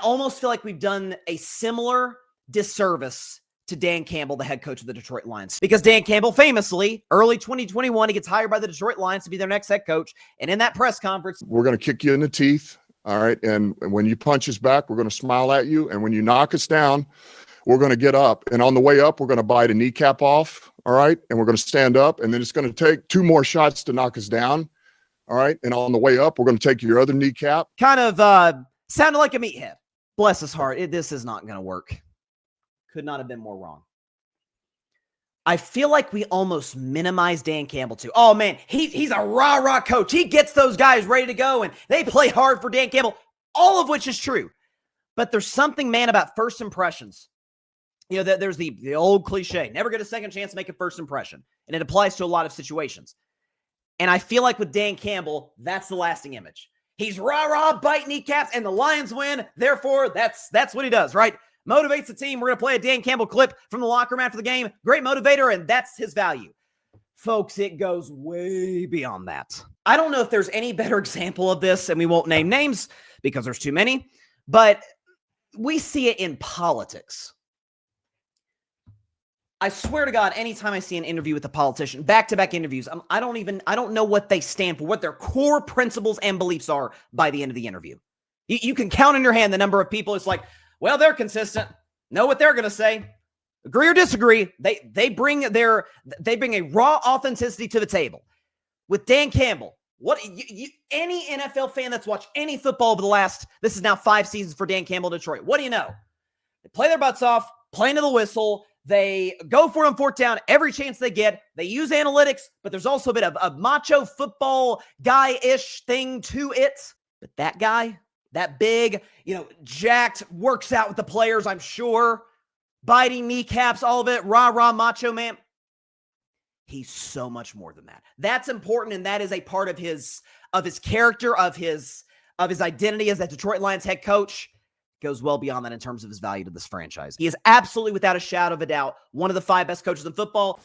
I almost feel like we've done a similar disservice to Dan Campbell, the head coach of the Detroit Lions. Because Dan Campbell famously, early 2021, he gets hired by the Detroit Lions to be their next head coach. And in that press conference, we're going to kick you in the teeth. All right. And when you punch us back, we're going to smile at you. And when you knock us down, we're going to get up. And on the way up, we're going to bite a kneecap off. All right. And we're going to stand up. And then it's going to take 2 more shots to knock us down. All right. And on the way up, we're going to take your other kneecap. Kind of sounded like a meathead. Bless his heart. This is not going to work. Could not have been more wrong. I feel like we almost minimize Dan Campbell too. Oh man, he's a rah-rah coach. He gets those guys ready to go and they play hard for Dan Campbell, all of which is true. But there's something, man, about first impressions. You know, there's the old cliche, never get a second chance to make a first impression. And it applies to a lot of situations. And I feel like with Dan Campbell, that's the lasting image. He's rah-rah, bite kneecaps, and the Lions win. Therefore, that's what he does, right? Motivates the team. We're going to play a Dan Campbell clip from the locker room after the game. Great motivator, and that's his value. Folks, it goes way beyond that. I don't know if there's any better example of this, and we won't name names because there's too many, but we see it in politics. I swear to God, anytime I see an interview with a politician, back-to-back interviews, I don't know what they stand for, what their core principles and beliefs are by the end of the interview. You can count on your hand the number of people. It's like, well, they're consistent. Know what they're going to say. Agree or disagree. They bring a raw authenticity to the table. With Dan Campbell, any NFL fan that's watched any football over this is now 5 seasons for Dan Campbell Detroit. What do you know? They play their butts off, play into the whistle. They go for it on 4th down every chance they get. They use analytics, but there's also a bit of a macho football guy-ish thing to it. But that guy, that big, jacked, works out with the players, I'm sure. Biting kneecaps, all of it, rah-rah macho man. He's so much more than that. That's important, and that is a part of his character, of his identity as that Detroit Lions head coach. Goes well beyond that in terms of his value to this franchise. He is absolutely, without a shadow of a doubt, one of the 5 best coaches in football.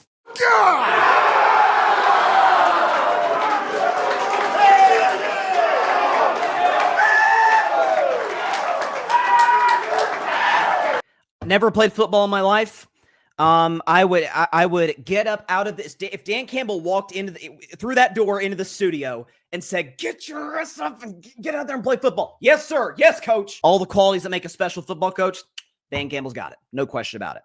Never played football in my life. I would get up out of this. If Dan Campbell walked through that door into the studio and said, "Get your ass up and get out there and play football." Yes, sir. Yes, coach. All the qualities that make a special football coach, Dan Campbell's got it. No question about it.